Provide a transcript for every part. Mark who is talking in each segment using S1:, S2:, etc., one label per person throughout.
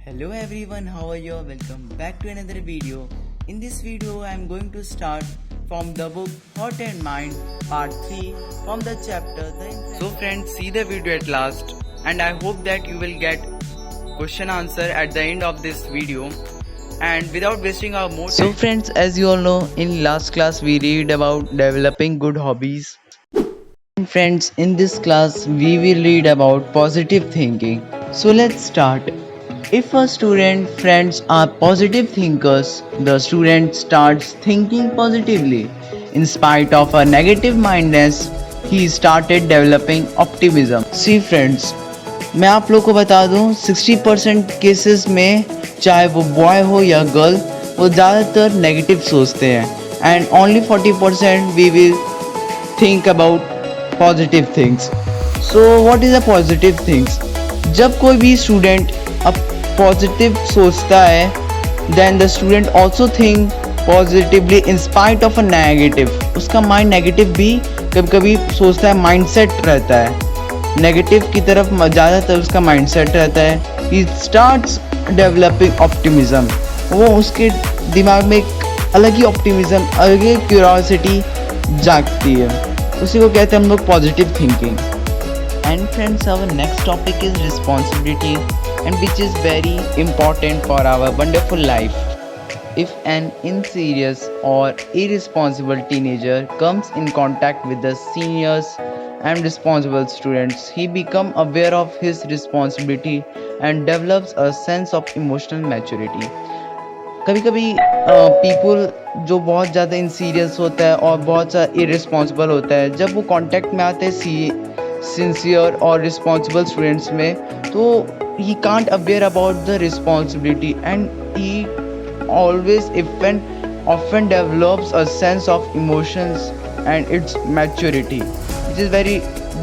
S1: Hello everyone, how are you? Welcome back to another video. In this video, I am going to start from the book Heart and Mind part 3 from the chapter So friends, see the video at last and I hope that you will get question answer at the end of this video. And without wasting our more time. So friends, as you all know, in last class we read about developing good hobbies. And friends, in this class we will read about positive thinking. So let's start. If a student friends are positive thinkers, the student starts thinking positively. In spite of a negative mindedness, he started developing optimism. See friends, मैं आप लोग को बता दूं 60% cases में चाहे वो boy हो या गर्ल वो ज़्यादातर नेगेटिव सोचते हैं and only 40% we will think about positive things. So what is a positive things? जब कोई भी स्टूडेंट अब पॉजिटिव सोचता है then the student also think positively in spite of a negative. उसका माइंड नेगेटिव भी कभी कभी सोचता है, माइंडसेट रहता है नेगेटिव की तरफ ज़्यादातर उसका माइंडसेट रहता है. He starts developing optimism. वो उसके दिमाग में एक अलग ही ऑप्टिमिज्म, अलग ही क्यूरियोसिटी जागती है. उसी को कहते हैं हम लोग positive thinking. And friends, our next topic is responsibility and which is very important for our wonderful life. If an inserious or irresponsible teenager comes in contact with the seniors and responsible students, he becomes aware of his responsibility and develops a sense of emotional maturity. कभी कभी people जो बहुत ज़्यादा इंसीरियस होता है और बहुत ज़्यादा इररिस्पॉन्सिबल होता है, जब वो कांटेक्ट में आते हैं सिंसियर और रिस्पॉन्सिबल स्टूडेंट्स में, तो he can't aware about the responsibility and he always often develops a sense of emotions and its maturity, which is very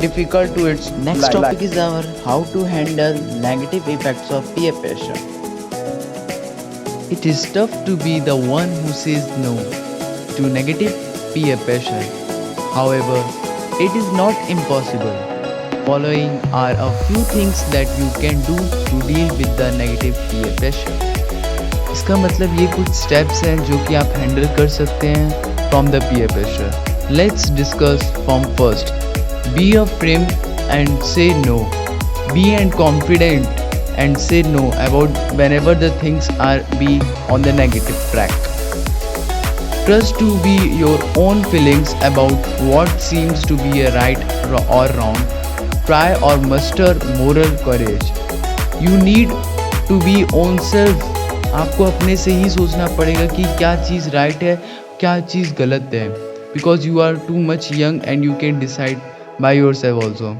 S1: difficult to its next topic is our how to handle negative effects of peer pressure. It is tough to be the one who says no to negative peer pressure. However, it is not impossible. Following are a few things that you can do to deal with the negative peer pressure. इसका मतलब ये कुछ steps हैं जो कि आप handle कर सकते हैं from the peer pressure. Let's discuss from first. Be a firm and say no. Be and confident and say no about whenever the things are be on the negative track. Trust to be your own feelings about what seems to be a right or wrong. Try or muster moral courage. You need to be own self. आपको अपने से ही सोचना पड़ेगा कि क्या चीज़ right है, क्या चीज़ गलत है. Because you are too much young and you can decide by yourself also.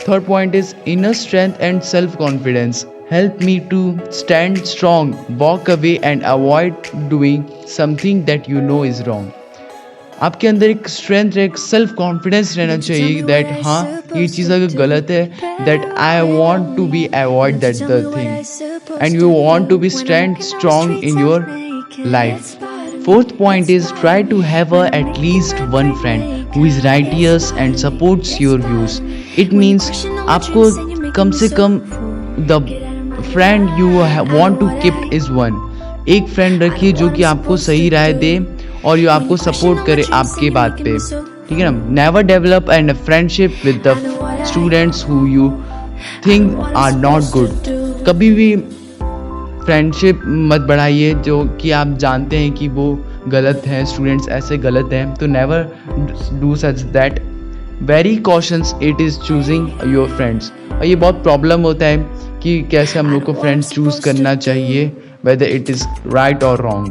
S1: Third point is inner strength and self-confidence. Help me to stand strong, walk away and avoid doing something that you know is wrong. आपके अंदर एक strength, एक self confidence रहना चाहिए that हाँ ये चीज़ अगर गलत है that I want to be avoid that the thing and you want to be stand strong in your life. Fourth point is try to have at least one friend who is righteous and supports your views. It means आपको कम से कम the friend you want to keep is one. एक friend रखिए जो कि आपको सही राय दे और ये आपको सपोर्ट करे आपके बात पे, ठीक है ना. Never develop and friendship with the students who you think are not good. कभी भी फ्रेंडशिप मत बढ़ाइए जो कि आप जानते हैं कि वो गलत हैं, स्टूडेंट्स ऐसे गलत हैं, तो never do such that. Very cautions it is choosing your friends. और ये बहुत प्रॉब्लम होता है कि कैसे हम लोग को फ्रेंड्स चूज़ करना चाहिए, whether it is right or wrong.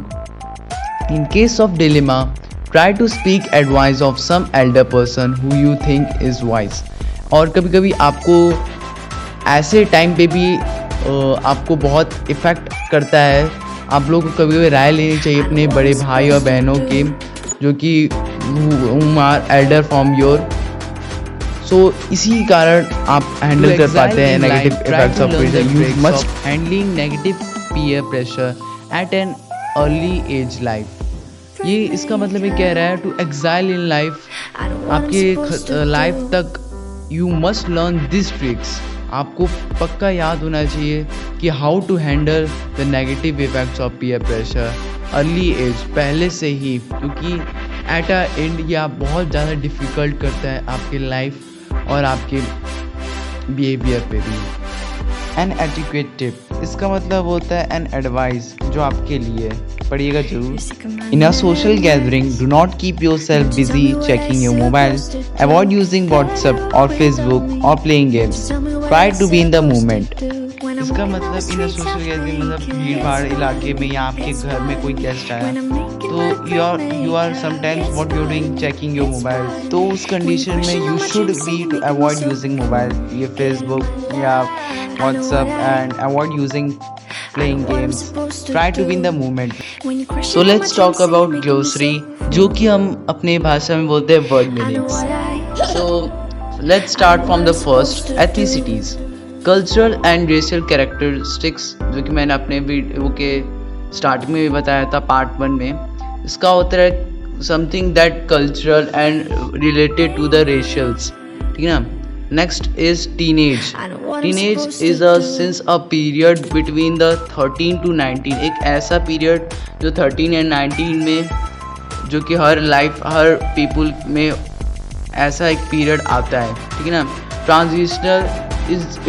S1: In case of dilemma, try to speak advice of some elder person who you think is wise. और कभी कभी आपको ऐसे टाइम पे भी आपको बहुत इफ़ेक्ट करता है. आप लोगों को कभी कभी राय लेनी चाहिए अपने बड़े भाई और बहनों के जो कि whom are elder from your. सो इसी कारण आप हैंडल कर पाते हैं negative effects of pressure. You must handling negative peer pressure at an early age life. ये इसका मतलब ये कह रहा है टू एक्साइल इन लाइफ. आपके लाइफ तक you must learn this tricks. आपको पक्का याद होना चाहिए कि how to handle the negative effects of peer pressure early age, पहले से ही, क्योंकि एट अ एंड यह बहुत ज़्यादा डिफ़िकल्ट करता है आपकी लाइफ और आपके बिहेवियर पे भी। एन एटिक्वेट टिप, इसका मतलब होता है एन एडवाइस जो आपके लिए, पढ़िएगा जरूर। In a social gathering do not keep yourself busy checking your mobile, avoid using WhatsApp और फेसबुक और playing games, try to be in the moment. इसका मतलब इन अ सोशल गैदरिंग मतलब भीड़ भाड़ इलाके में या आपके घर में कोई गेस्ट आया तो you are sometimes what you doing checking your mobile, तो उस कंडीशन में you should be to avoid using mobile, ये फेसबुक या WhatsApp and avoid using playing games, try to be in the moment. So let's talk about glossary, जो कि हम अपने भाषा में बोलते हैं word meanings. So let's start from the first, ethnicities, cultural and racial characteristics, जो कि मैंने अपने वीडियो के स्टार्टिंग में भी बताया था पार्ट 1 में। इसका होता है something that cultural and related to the racials, ठीक है ना। Next is teenage. Teenage is since a period between the 13 to 19, एक ऐसा पीरियड जो 13 and 19 में, जो कि हर पीपल में ऐसा एक पीरियड आता है, ठीक है ना। Transitional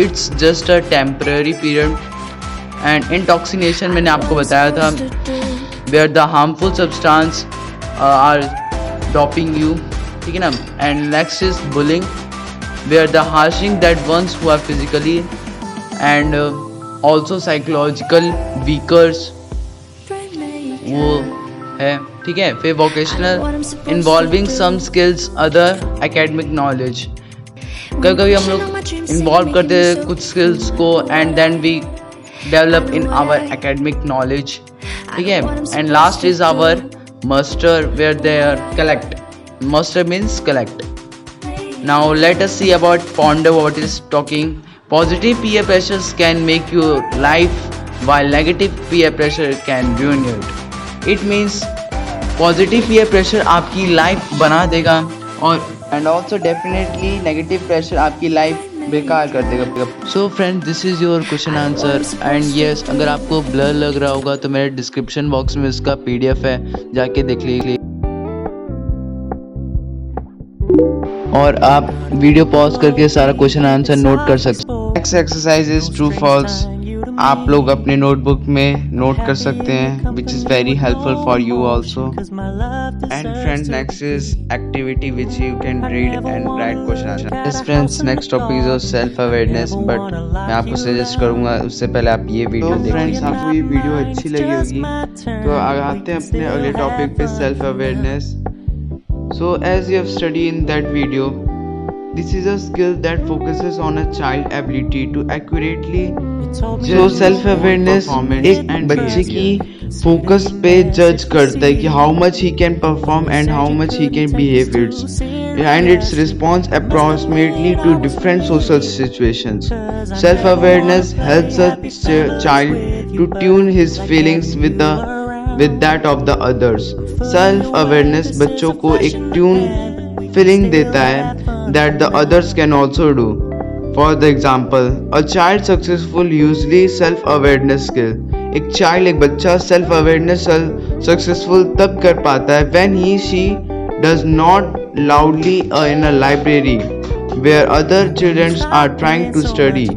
S1: it's just a temporary period. And intoxication मैंने आपको बताया था, where the harmful substance are doping you, ठीक है ना। And next is bullying, where the harshing that ones who are physically and also psychological weakers वो है, ठीक है। फिर vocational involving some skills other academic knowledge, कभी कभी हम लोग इन्वॉल्व करते हैं कुछ स्किल्स को and then we develop in our academic knowledge, ठीक है। And last is our muster, where they are collect, muster means collect. Now let us see about ponder what is talking. Positive peer pressures can make your life, while negative peer pressure can ruin it. It means positive peer pressure आपकी life बना देगा और and also definitely negative pressure आपकी life बेकार कर देगा। So friends, this is your question answer and yes, अगर आपको ब्लर लग रहा होगा तो मेरे डिस्क्रिप्शन बॉक्स में इसका PDF है, जाके देख लीजिए और आप वीडियो पॉज करके सारा क्वेश्चन आंसर नोट कर सकते हैं। Next exercise is true false, आप लोग अपने नोटबुक में नोट कर सकते हैं, which is very helpful for you also. And friends, next is activity which you can read and write question. Yes friends, next topic is self awareness, but मैं आपको suggest करूंगा उससे पहले आप ये वीडियो देखें। फ्रेंड्स, आपको ये वीडियो अच्छी लगी होगी तो आते हैं अपने अगले टॉपिक पे, self awareness. So as you have studied in that video, this is a skill that focuses on a child's ability to accurately judge self awareness एक बच्चे की फोकस पे जज करता है कि how much he can perform and how much he can behave and its response approximately to different social situations. Self awareness helps a child to tune his feelings with that of the others. Self awareness बच्चों को एक tune feeling देता है that the others can also do. For the example, a child successful usually self awareness skill. एक बच्चा self awareness successful तब कर पाता है when she does not loudly in a library where other children are trying to study.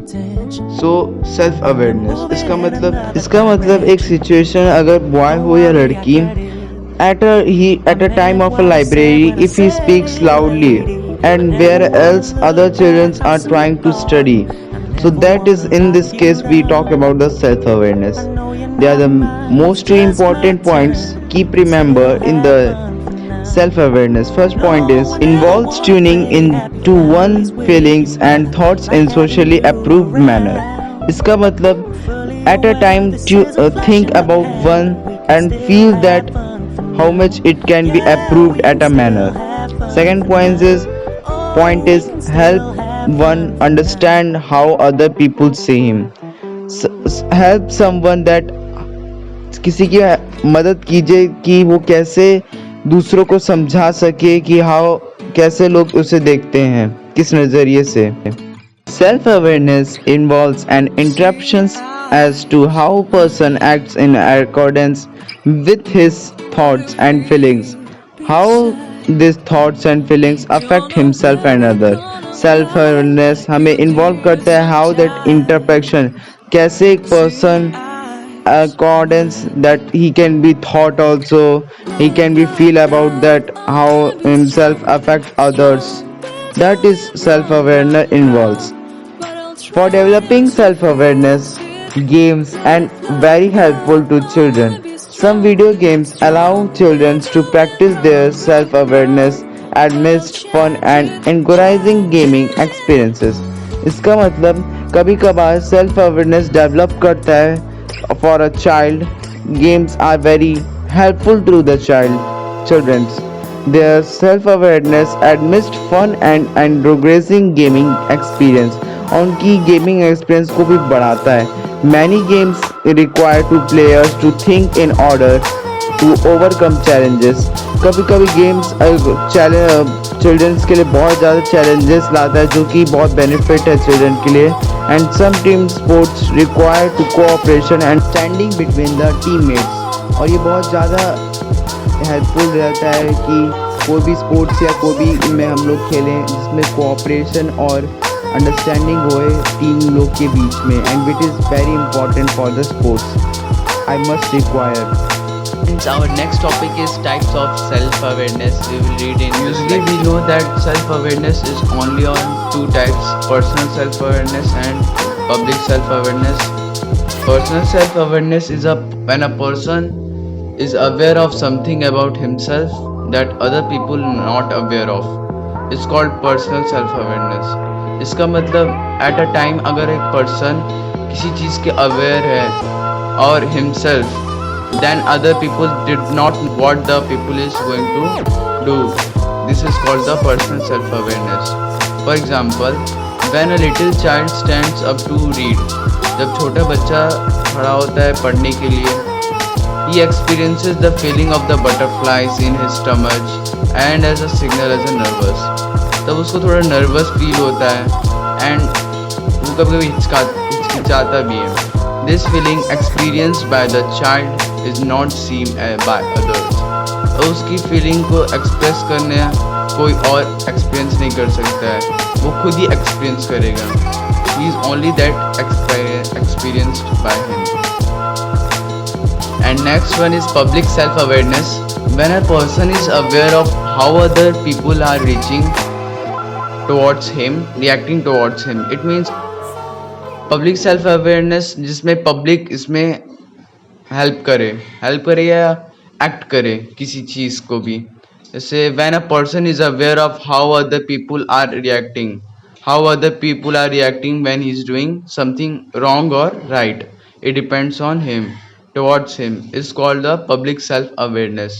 S1: So self awareness, इसका मतलब एक situation, अगर बॉय हो या लड़की, at a time of a library, if he speaks loudly and where else other children are trying to study, so that is, in this case, we talk about the self awareness. They are the most important points. Keep remember in the self awareness. First point is involves tuning into one's feelings and thoughts in socially approved manner. इसका मतलब at a time to think about one and feel that how much it can be approved at a manner. Second point is help one understand how other people see him. Help someone that किसी की मदद कीजिए कि वो कैसे दूसरों को समझा सके कि कैसे लोग उसे देखते हैं, किस नजरिए से। Self-awareness involves an interruptions
S2: as to how a person acts in accordance with his thoughts and feelings, how these thoughts and feelings affect himself and other. Self awareness हमें इन्वॉल्व करता है हाउ दैट इंटरप्रेशन कैसे एक person accordance that he can be thought also, he can be feel about that how himself affect others, that is self awareness involves. For developing self-awareness, games and very helpful to children. Some video games allow children to practice their self-awareness amidst fun and encouraging gaming experiences. इसका मतलब कभी कभार self awareness develop करता है for a child. Games are very helpful to the children's. Their self-awareness amidst fun and progressing gaming experience उनकी gaming experience को भी बढ़ाता है. Many games require to players to think in order to overcome challenges. कभी कभी games children's के लिए बहुत ज़्यादा चैलेंजेस लाता है जो कि बहुत बेनिफिट है चिल्ड्रन के लिए. And some team sports require to cooperation and standing between the teammates. और ये बहुत ज़्यादा हेल्पफुल रहता है कि कोई भी स्पोर्ट्स या कोई भी में हम लोग खेलें जिसमें कोऑपरेशन और अंडरस्टैंडिंग होए टीम लोग के बीच में. And it is very important for the sports. I must require.
S1: Since our next topic is types of self-awareness, we will read in. Usually we know that self-awareness is only on two types: personal self-awareness and public self-awareness. Personal self-awareness is when a person is aware of something about himself that other people are not aware of. It's called personal self-awareness. इसका मतलब at a time अगर एक person किसी चीज़ के aware है और himself, then other people did not know what the people is going to do. This is called the personal self-awareness. For example, when a little child stands up to read, जब छोटा बच्चा खड़ा होता है पढ़ने के लिए, he experiences the feeling of the butterflies in his stomach and as a signal as a nervous. तब उसको थोड़ा नर्वस फील होता है एंड वो कभी कभी हिचकिचाता भी है. This feeling experienced by the child is not seen by others. तो उसकी फीलिंग को एक्सप्रेस करने कोई और एक्सपीरियंस नहीं कर सकता है, वो खुद ही एक्सपीरियंस करेगा. He is only that experienced by him. And next one is public self awareness. When a person is aware of how other people are reaching towards him, reacting towards him. It means public self awareness जिसमें public इसमें help करे या act करे किसी चीज़ को भी. जैसे when a person is aware of how other people are reacting when he is doing something wrong or right, it depends on him, towards him, is called the public self awareness.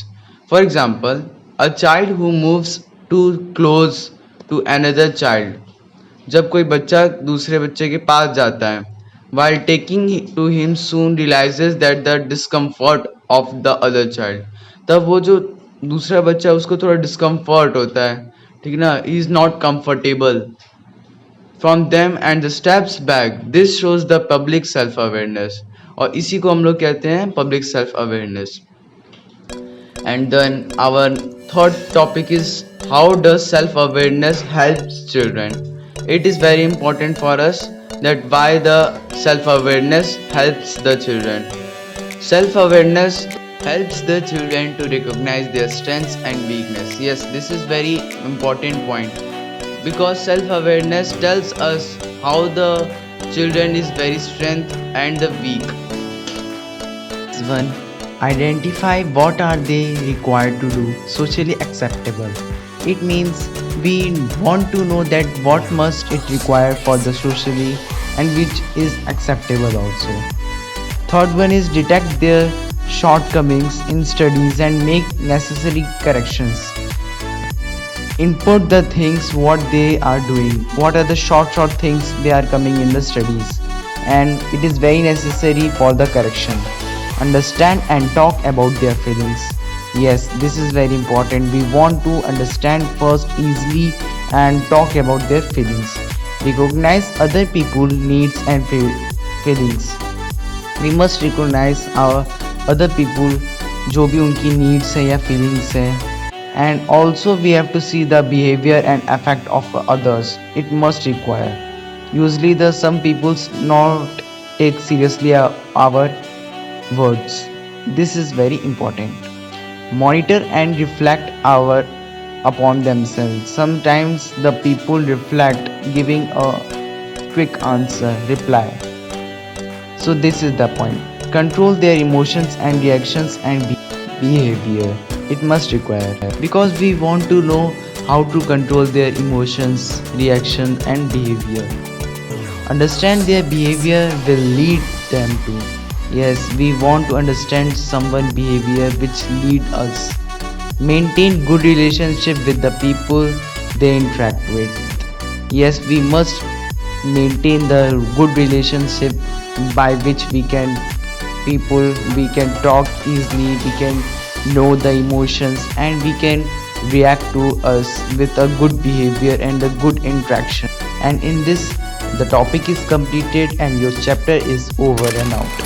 S1: For example, a child who moves too close to another child. जब कोई बच्चा दूसरे बच्चे के पास जाता है, while taking to him soon realizes that the discomfort of the other child. तब वो जो दूसरा बच्चा है उसको थोड़ा डिस्कम्फर्ट होता है, ठीक ना, he is not comfortable from them and the steps back. This shows the public self awareness और इसी को हम लोग कहते हैं public self awareness. And then our third topic is how does self-awareness helps children. It is very important for us that why the self-awareness helps the children. Self-awareness helps the children to recognize their strengths and weakness. Yes, this is very important point because self-awareness tells us how the children is very strength and the weak.
S2: One, identify what are they required to do socially acceptable. It means we want to know that what must it require for the socially and which is acceptable also. Third one is detect their shortcomings in studies and make necessary corrections. Input the things what they are doing, what are the short things they are coming in the studies, and it is very necessary for the correction. Understand and talk about their feelings. Yes, this is very important. We want to understand first easily and talk about their feelings. Recognize other people's needs and feelings. We must recognize our other people जो भी उनकी needs है या feelings है, and also we have to see the behavior and effect of others. It must require. Usually the some people's not take seriously our words. This is very important. Monitor and reflect our upon themselves. Sometimes the people reflect giving a quick answer reply. So this is the point. Control their emotions and reactions and behavior. It must require because we want to know how to control their emotions, reaction and behavior. Understand their behavior will lead them to. Yes, we want to understand someone behavior which lead us. Maintain good relationship with the people they interact with. Yes, we must maintain the good relationship by which we can talk easily, we can know the emotions and we can react to us with a good behavior and a good interaction. And in this the topic is completed and your chapter is over and out.